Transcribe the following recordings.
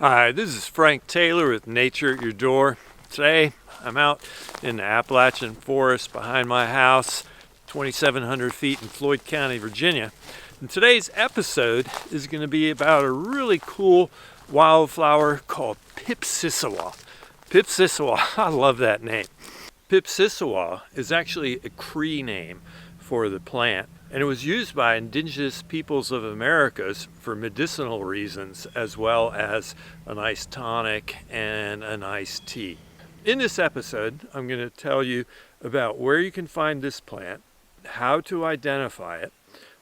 Hi, this is Frank Taylor with Nature at Your Door. Today I'm out in the Appalachian forest behind my house, 2,700 feet in Floyd County, Virginia. And today's episode is going to be about a really cool wildflower called Pipsissewa. Pipsissewa, I love that name. Pipsissewa is actually a Cree name for the plant, and it was used by indigenous peoples of Americas for medicinal reasons, as well as a nice tonic and a nice tea. In this episode, I'm going to tell you about where you can find this plant, how to identify it,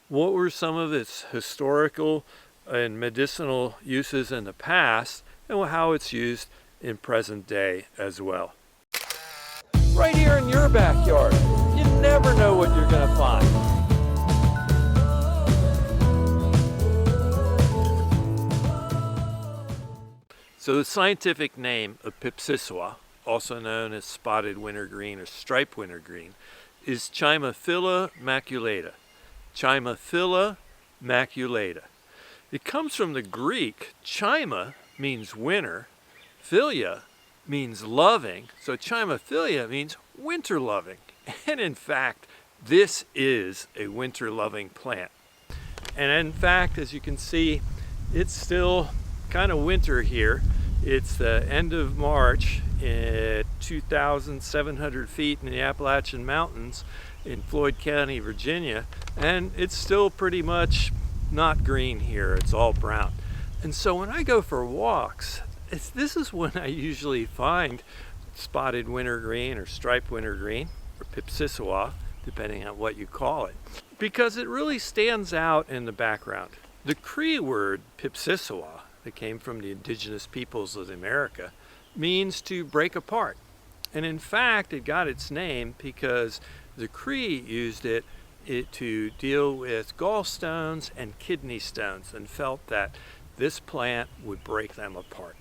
what were some of its historical and medicinal uses in the past, and how it's used in present day as well. Right here in your backyard, you never know what you're going to find. So the scientific name of Pipsissewa, also known as spotted wintergreen or striped wintergreen, is Chimaphila maculata. Chimaphila maculata. It comes from the Greek. Chima means winter, philia means loving, so Chimaphilia means winter loving. And in fact, this is a winter loving plant. And in fact, as you can see, it's still kind of winter here. It's the end of March at 2,700 feet in the Appalachian Mountains in Floyd County, Virginia, and it's still pretty much not green here. It's all brown. And so when I go for walks, this is when I usually find spotted wintergreen or striped wintergreen or Pipsissewa, depending on what you call it, because it really stands out in the background. The Cree word Pipsissewa, that came from the indigenous peoples of America, means to break apart. And in fact, it got its name because the Cree used it to deal with gallstones and kidney stones and felt that this plant would break them apart.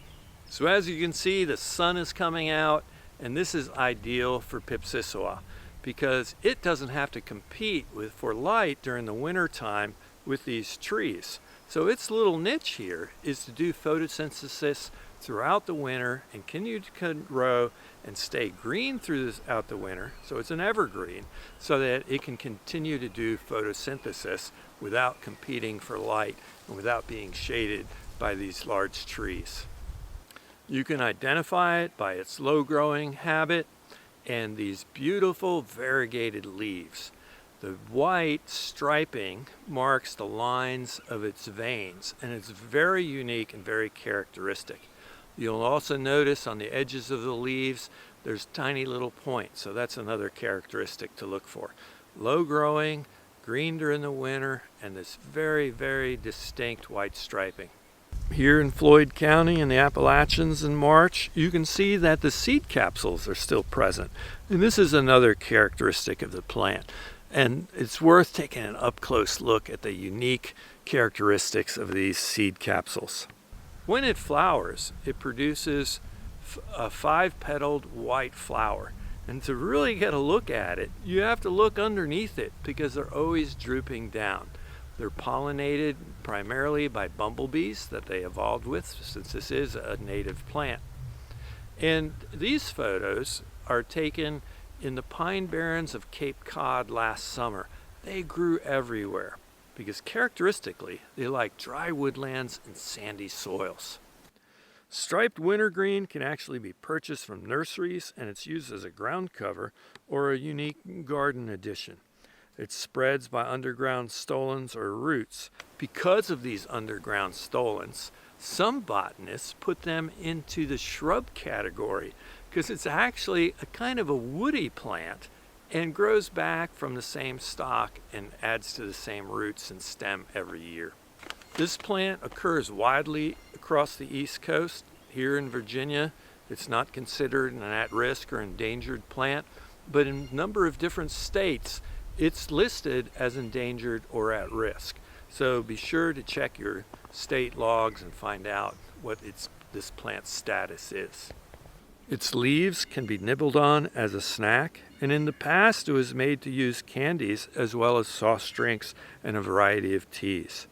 So as you can see, the sun is coming out, and this is ideal for Pipsissewa because it doesn't have to compete for light during the winter time with these trees. So its little niche here is to do photosynthesis throughout the winter and continue to grow and stay green throughout the winter. So it's an evergreen so that it can continue to do photosynthesis without competing for light and without being shaded by these large trees. You can identify it by its low growing habit and these beautiful variegated leaves. The white striping marks the lines of its veins, and it's very unique and very characteristic. You'll also notice on the edges of the leaves there's tiny little points, so that's another characteristic to look for. Low growing, green during the winter, and this very, very distinct white striping. Here in Floyd County in the Appalachians in March, you can see that the seed capsules are still present. And this is another characteristic of the plant. And it's worth taking an up-close look at the unique characteristics of these seed capsules. When it flowers, it produces a 5-petaled white flower. And to really get a look at it, you have to look underneath it because they're always drooping down. They're pollinated primarily by bumblebees that they evolved with, since this is a native plant. And these photos are taken in the pine barrens of Cape Cod last summer. They grew everywhere because characteristically they like dry woodlands and sandy soils. Striped wintergreen can actually be purchased from nurseries, and it's used as a ground cover or a unique garden addition. It spreads by underground stolons or roots. Because of these underground stolons, some botanists put them into the shrub category because it's actually a kind of a woody plant and grows back from the same stock and adds to the same roots and stem every year. This plant occurs widely across the East Coast. Here in Virginia, it's not considered an at-risk or endangered plant, but in a number of different states, it's listed as endangered or at risk. So be sure to check your state logs and find out what this plant's status is. Its leaves can be nibbled on as a snack, and in the past it was made to use candies as well as soft drinks and a variety of teas.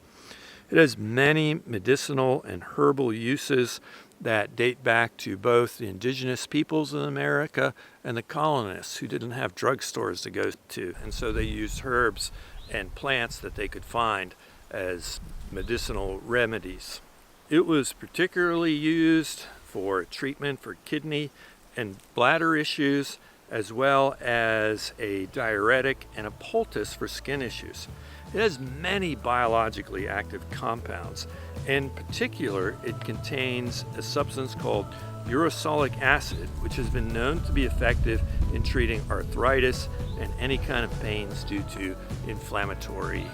It has many medicinal and herbal uses that date back to both the indigenous peoples in America and the colonists who didn't have drugstores to go to, and so they used herbs and plants that they could find as medicinal remedies. It was particularly used for treatment for kidney and bladder issues, as well as a diuretic and a poultice for skin issues. It has many biologically active compounds. In particular, it contains a substance called uracilic acid, which has been known to be effective in treating arthritis and any kind of pains due to inflammatory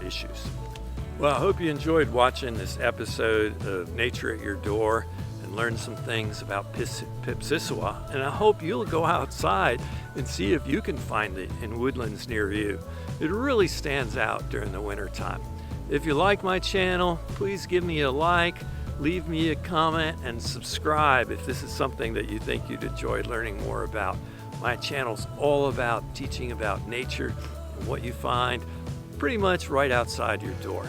issues. Well, I hope you enjoyed watching this episode of Nature at Your Door and learned some things about Pipsissewa, and I hope you'll go outside and see if you can find it in woodlands near you. It really stands out during the winter time. If you like my channel, please give me a like, leave me a comment, and subscribe if this is something that you think you'd enjoy learning more about. My channel's all about teaching about nature and what you find pretty much right outside your door.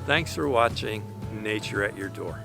Thanks for watching Nature at Your Door.